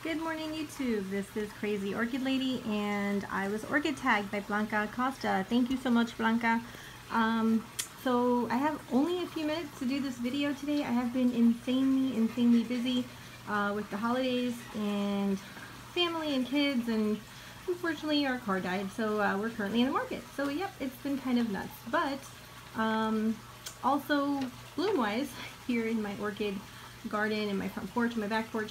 Good morning, YouTube. This is Crazy Orchid Lady, and I was Orchid Tag by Blanca Costa. Thank you so much, Blanca. So I have only a few minutes to do this video today. I have been insanely busy with the holidays and family and kids, and unfortunately our car died, so we're currently in the market. So yep, it's been kind of nuts. But also bloom-wise, here in my orchid garden, in my front porch, and my back porch,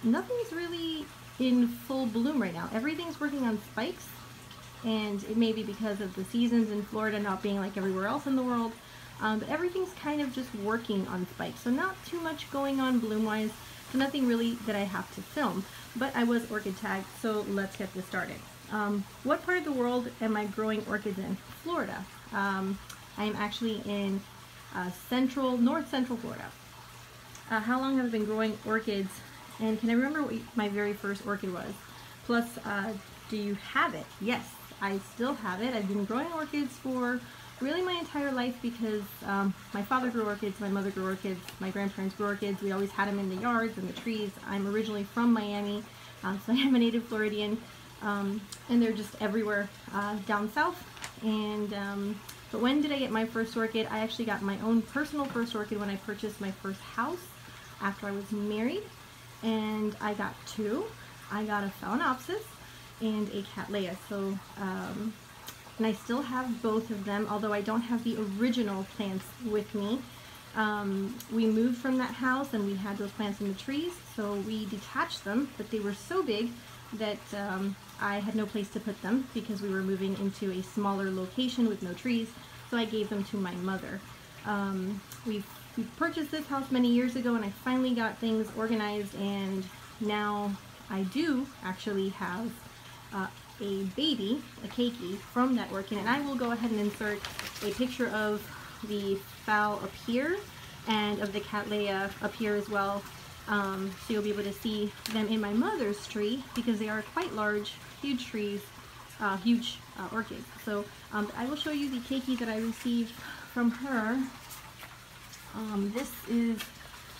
nothing's really in full bloom right now. Everything's working on spikes, and it may be because of the seasons in Florida not being like everywhere else in the world, but everything's kind of just working on spikes. So not too much going on bloom-wise, so nothing really that I have to film. But I was Orchid Tagged, so let's get this started. What part of the world am I growing orchids in? Florida. I am actually in north central Florida. How long have I been growing orchids, and can I remember what my very first orchid was? Plus, do you have it? Yes, I still have it. I've been growing orchids for really my entire life because my father grew orchids, my mother grew orchids, my grandparents grew orchids. We always had them in the yards and the trees. I'm originally from Miami, so I am a native Floridian, and they're just everywhere down south. And but when did I get my first orchid? I actually got my own personal first orchid when I purchased my first house after I was married, and I got two. I got a Phalaenopsis and a Cattleya. So, and I still have both of them, although I don't have the original plants with me. We moved from that house and we had those plants in the trees, so we detached them, but they were so big that I had no place to put them because we were moving into a smaller location with no trees, so I gave them to my mother. We purchased this house many years ago, and I finally got things organized, and now I do actually have a baby, a keiki, from that orchid, and I will go ahead and insert a picture of the Phal up here and of the Cattleya up here as well, so you'll be able to see them in my mother's tree because they are quite large, huge trees, huge orchids. So I will show you the keiki that I received from her. This is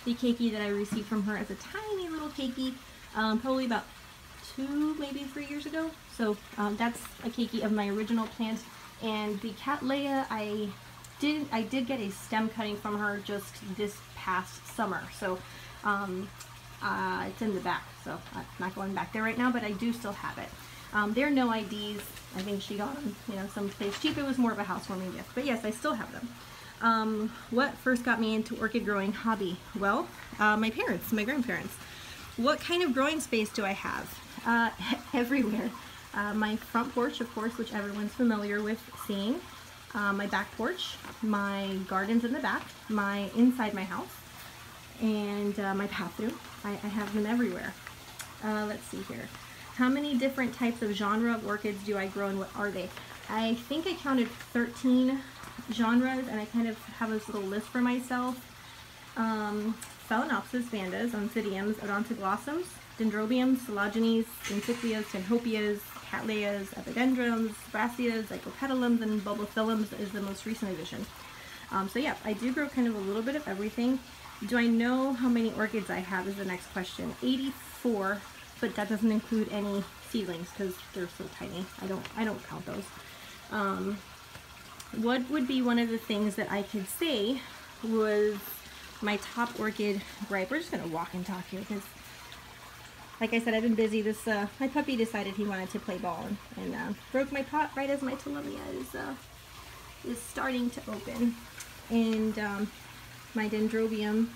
the keiki that I received from her as a tiny little keiki, probably about 2, maybe 3 years ago. So that's a keiki of my original plant. And the Cattleya, I did get a stem cutting from her just this past summer. So it's in the back, so I'm not going back there right now, but I do still have it. There are no IDs. I think she got them, someplace cheap. It was more of a housewarming gift, but yes, I still have them. What first got me into orchid growing hobby? Well, my grandparents. What kind of growing space do I have? Everywhere. My front porch, of course, which everyone's familiar with seeing. My back porch, my gardens in the back, inside my house, and my bathroom. I have them everywhere. Let's see here. How many different types of genre of orchids do I grow, and what are they? I think I counted 13 genres, and I kind of have this little list for myself. Phalaenopsis, vandas, oncidiums, odontoglossums, dendrobiums, collagenes, principias, tinhopias, cattleyas, epidendrums, brassias, zygopetalums, and bulbophyllums is the most recent addition. So yeah, I do grow kind of a little bit of everything. Do I know how many orchids I have is the next question. 84, but that doesn't include any seedlings because they're so tiny. I don't count those. What would be one of the things that I could say was my top orchid gripe? We're just going to walk and talk here because, like I said, I've been busy. My puppy decided he wanted to play ball and broke my pot right as my Tillemia is starting to open. And my dendrobium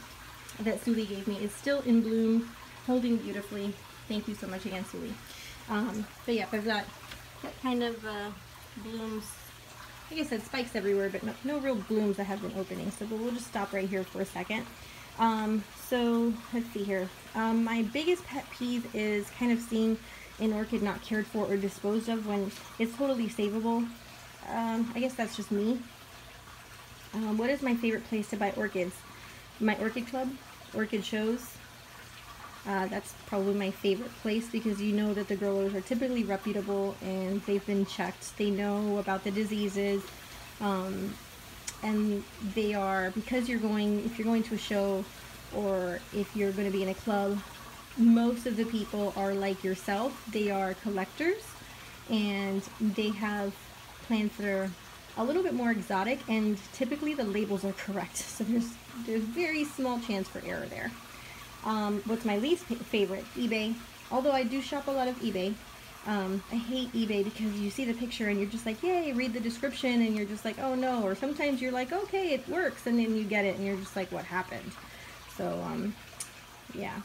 that Suli gave me is still in bloom, holding beautifully. Thank you so much again, Suli. But yeah, I've got kind of blooms. Like I said, spikes everywhere, but no real blooms that have been opening. So we'll just stop right here for a second. So let's see here. My biggest pet peeve is kind of seeing an orchid not cared for or disposed of when it's totally savable. I guess that's just me. What is my favorite place to buy orchids? My orchid club, orchid shows. That's probably my favorite place because you know that the growers are typically reputable and they've been checked. They know about the diseases, and they are, because if you're going to a show or if you're going to be in a club, most of the people are like yourself. They are collectors, and they have plants that are a little bit more exotic, and typically the labels are correct. So there's very small chance for error there. What's my least favorite? eBay. Although I do shop a lot of eBay. I hate eBay because you see the picture and you're just like, yay, read the description, and you're just like, oh no. Or sometimes you're like, okay, it works, and then you get it and you're just like, what happened? So, yeah.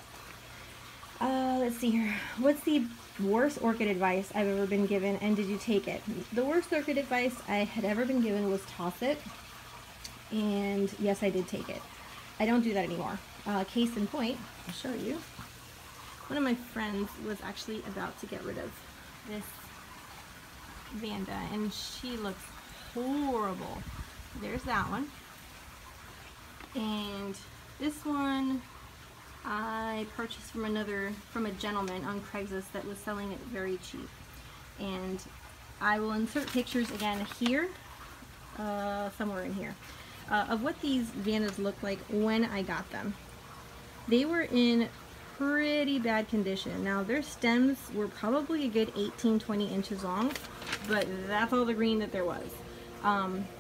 Let's see here. What's the worst orchid advice I've ever been given, and did you take it? The worst orchid advice I had ever been given was toss it. And yes, I did take it. I don't do that anymore. Case in point, I'll show you. One of my friends was actually about to get rid of this Vanda, and she looks horrible. There's that one. And this one I purchased from a gentleman on Craigslist that was selling it very cheap. And I will insert pictures again here, somewhere in here, of what these Vandas looked like when I got them. They were in pretty bad condition. Now their stems were probably a good 18-20 inches long, but that's all the green that there was.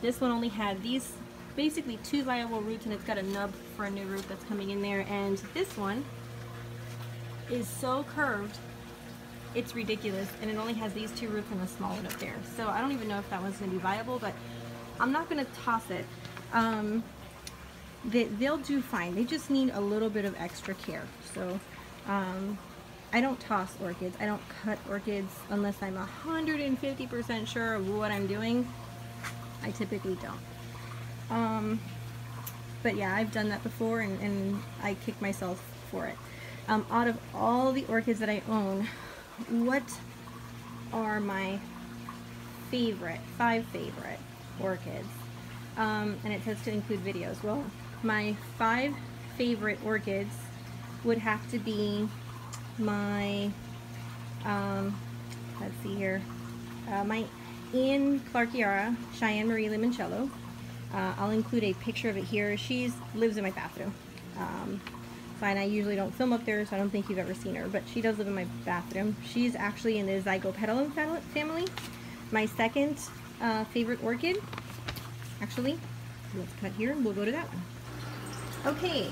This one only had these basically 2 viable roots, and it's got a nub for a new root that's coming in there. And this one is so curved, it's ridiculous, and it only has these 2 roots and a small one up there. So I don't even know if that one's going to be viable, but I'm not going to toss it. They'll do fine. They just need a little bit of extra care. So I don't toss orchids. I don't cut orchids unless I'm 150% sure of what I'm doing. I typically don't. But yeah, I've done that before, and I kick myself for it. Out of all the orchids that I own, what are my 5 favorite orchids? And it says to include videos. Well, my 5 favorite orchids would have to be my, let's see here, my Ian Clarkiara Cheyenne Marie Limoncello. I'll include a picture of it here. She lives in my bathroom. Fine, I usually don't film up there, so I don't think you've ever seen her, but she does live in my bathroom. She's actually in the Zygopetalum family. My second favorite orchid, actually, let's cut here and we'll go to that one. Okay,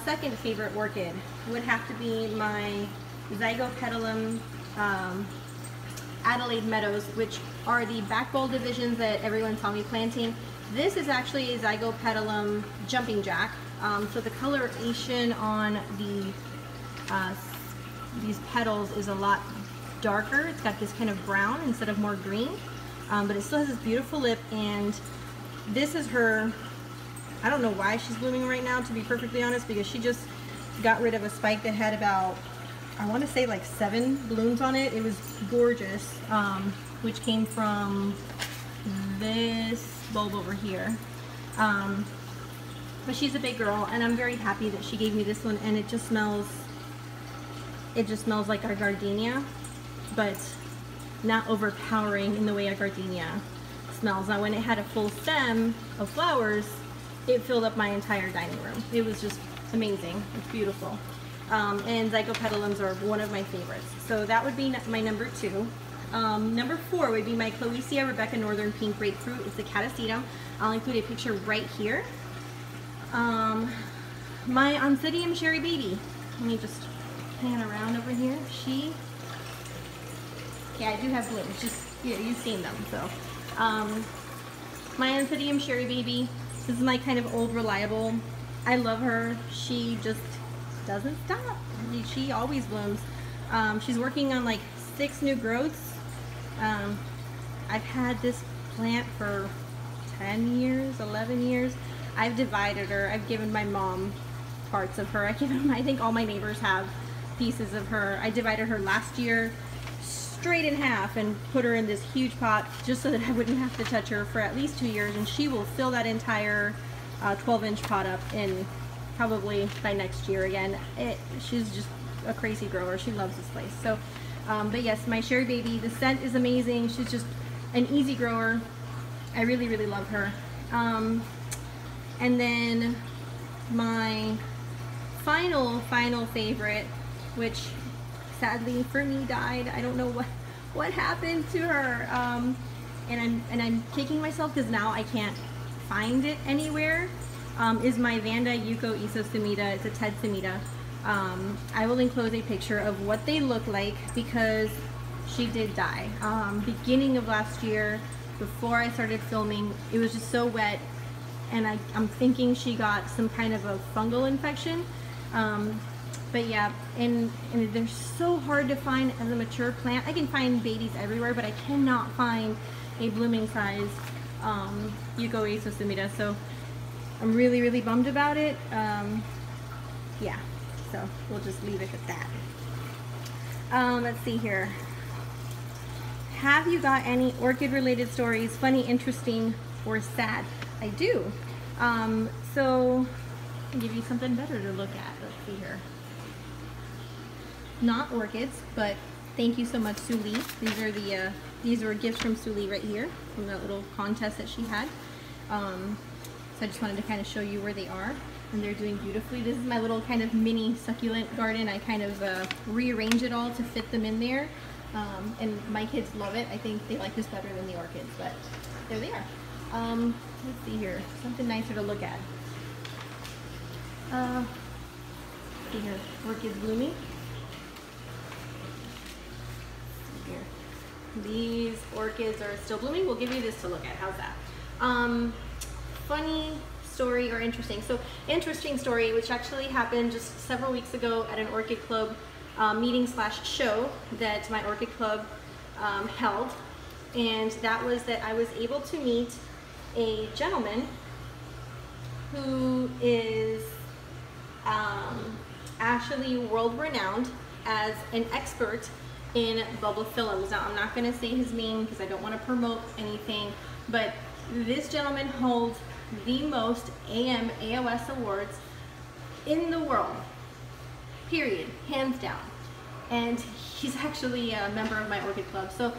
second favorite orchid would have to be my Zygopetalum Adelaide Meadows, which are the back bulb divisions that everyone saw me planting. This is actually a Zygopetalum jumping jack. So the coloration on these petals is a lot darker. It's got this kind of brown instead of more green, but it still has this beautiful lip. And this is her, I don't know why she's blooming right now, to be perfectly honest, because she just got rid of a spike that had about, I want to say like 7 blooms on it. It was gorgeous, which came from this bulb over here. But she's a big girl, and I'm very happy that she gave me this one, and it just smells like our gardenia, but not overpowering in the way a gardenia smells. Now when it had a full stem of flowers, it filled up my entire dining room. It was just amazing. It's beautiful. And Zygopetalums are one of my favorites. So that would be my number 2. Number 4 would be my Cloecia Rebecca Northern Pink Grapefruit. It's a catasetum. I'll include a picture right here. My Oncidium Sherry Baby. Let me just pan around over here. Yeah, I do have blooms. Just, yeah, you've seen them. So, my Oncidium Sherry Baby. This is my kind of old reliable. I love her. She just doesn't stop. She always blooms. She's working on like 6 new growths. I've had this plant for 10 years, 11 years. I've divided her. I've given my mom parts of her. I think all my neighbors have pieces of her. I divided her last year straight in half and put her in this huge pot just so that I wouldn't have to touch her for at least 2 years, and she will fill that entire 12-inch pot up in probably by next year again. She's just a crazy grower. She loves this place. So, but yes, my Sherry Baby, the scent is amazing. She's just an easy grower. I really, really love her. And then my final favorite which sadly for me died. I don't know what happened to her. And I'm kicking myself because now I can't find it anywhere. Is my Vanda Yuko Iso Sumida. It's a Ted Sumida. I will enclose a picture of what they look like because she did die. Beginning of last year, before I started filming, it was just so wet, and I'm thinking she got some kind of a fungal infection. But yeah, and they're so hard to find as a mature plant. I can find babies everywhere, but I cannot find a blooming size Yuko Iso Sumida. So I'm really, really bummed about it. Yeah, so we'll just leave it at that. Let's see here. Have you got any orchid related stories, funny, interesting, or sad? I do. So I'll give you something better to look at. Let's see here. Not orchids, but thank you so much, Suli. These were gifts from Suli right here, from that little contest that she had. So I just wanted to kind of show you where they are, and they're doing beautifully. This is my little kind of mini succulent garden. I kind of rearrange it all to fit them in there, and my kids love it. I think they like this better than the orchids, but there they are. Let's see here, something nicer to look at. Let's see here, orchids blooming. Here. These orchids are still blooming. We'll give you this to look at. How's that? Funny story or interesting. So interesting story, which actually happened just several weeks ago at an orchid club meeting / show that my orchid club held, and that was that I was able to meet a gentleman who is actually world renowned as an expert in bulbophyllums. Now I'm not going to say his name because I don't want to promote anything, but this gentleman holds the most ALOt awards in the world, period, hands down. And he's actually a member of my orchid club. So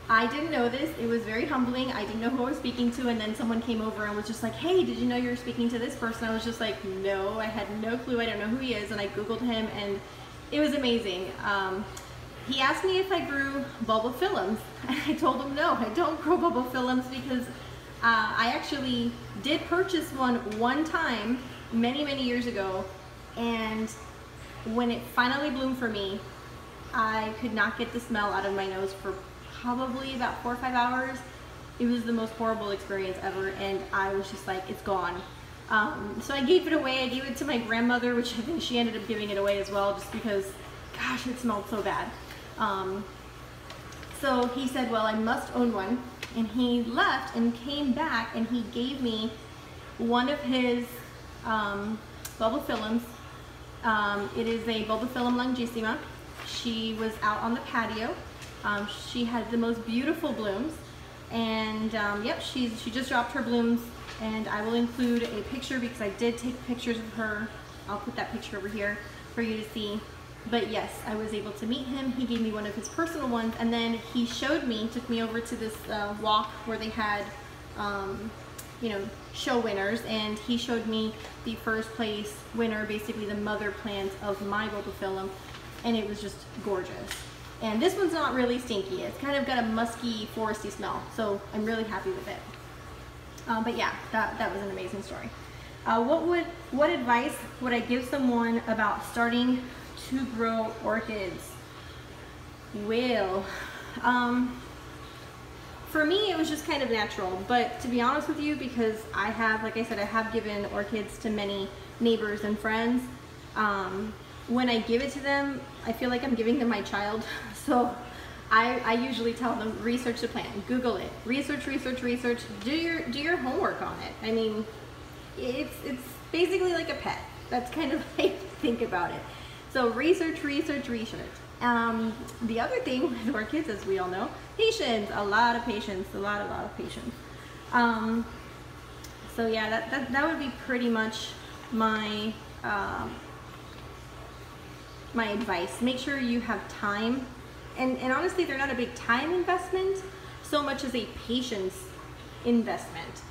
I didn't know this. It was very humbling. I didn't know who I was speaking to, and then someone came over and was just like, hey, did you know you were speaking to this person? I was just like, no, I had no clue. I don't know who he is. And I Googled him, and it was amazing. He asked me if I grew bulbophyllums, and I told him no, I don't grow bulbophyllums because I actually did purchase one time many years ago, and when it finally bloomed for me, I could not get the smell out of my nose for probably about 4 or 5 hours. It was the most horrible experience ever, and I was just like, it's gone. So I gave it away. I gave it to my grandmother, which I think she ended up giving it away as well, just because, gosh, it smelled so bad. So he said, well, I must own one, and he left and came back, and he gave me one of his bulbophyllums. It is a bulbophyllum longissima. She was out on the patio. She had the most beautiful blooms, and yep, she just dropped her blooms, and I will include a picture because I did take pictures of her. I'll put that picture over here for you to see. But yes, I was able to meet him. He gave me one of his personal ones, and then he showed me, took me over to this walk where they had, you know, show winners, and he showed me the first place winner, basically the mother plant of my bulbophyllum, and it was just gorgeous. And this one's not really stinky. It's kind of got a musky, foresty smell, so I'm really happy with it. But yeah, that was an amazing story. What advice would I give someone about starting to grow orchids? Well, for me it was just kind of natural, but to be honest with you, because I have, like I said, I have given orchids to many neighbors and friends. When I give it to them, I feel like I'm giving them my child. So I usually tell them, research the plant, Google it, research, do your homework on it. I mean, it's basically like a pet. That's kind of how I think about it. So research. The other thing with orchids, as we all know, patience, a lot of patience, a lot of patience. So yeah, that would be pretty much my my advice. Make sure you have time, and honestly, they're not a big time investment so much as a patience investment.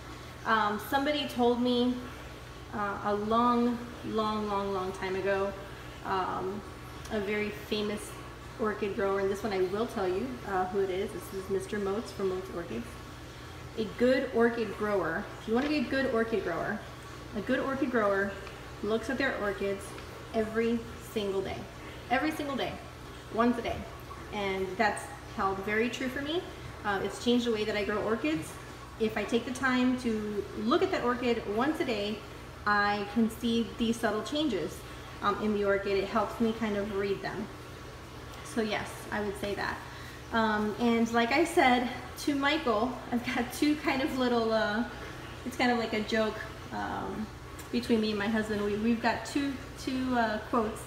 Somebody told me a long time ago, a very famous orchid grower, and this one I will tell you who it is. This is Mr. Moats from Moats Orchids. A good orchid grower, if you want to be a good orchid grower looks at their orchids every single day, once a day. And that's held very true for me. It's changed the way that I grow orchids. If I take the time to look at that orchid once a day, I can see these subtle changes in the orchid. It helps me kind of read them. So yes, I would say that. And like I said to Michael, I've got two kind of little, it's kind of like a joke between me and my husband. We've got two quotes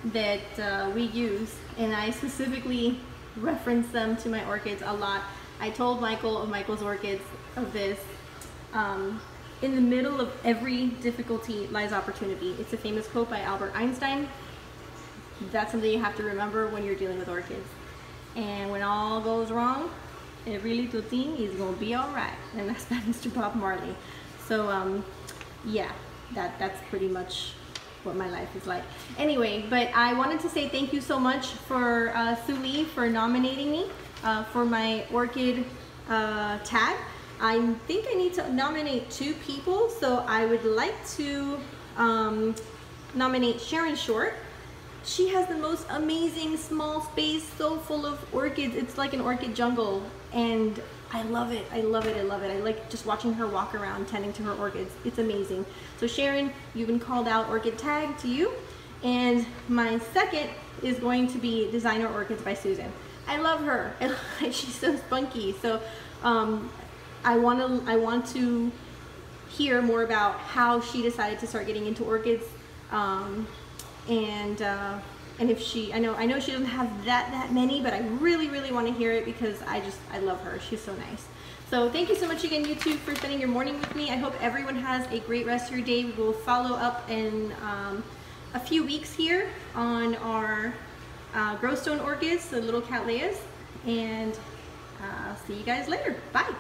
that we use, and I specifically reference them to my orchids a lot. I told Michael of Michael's orchids of this. In the middle of every difficulty lies opportunity. It's a famous quote by Albert Einstein. That's something you have to remember when you're dealing with orchids. And when all goes wrong, every little thing is gonna be all right. And that's by Mr. Bob Marley. So yeah, that's pretty much what my life is like. Anyway, but I wanted to say thank you so much for Sue Lee for nominating me for my orchid tag. I think I need to nominate 2 people, so I would like to nominate Sharon Short. She has the most amazing small space, so full of orchids. It's like an orchid jungle, and I love it. I love it. I love it. I like just watching her walk around tending to her orchids. It's amazing. So Sharon, you've been called out. Orchid tag to you. And my second is going to be Designer Orchids by Susan. I love her. She's so spunky. So I want to hear more about how she decided to start getting into orchids, and if she, I know she doesn't have that many, but I really want to hear it because I love her. She's so nice. So thank you so much again, YouTube, for spending your morning with me. I hope everyone has a great rest of your day. We will follow up in a few weeks here on our Growstone orchids, the little Cattleyas, and see you guys later. Bye.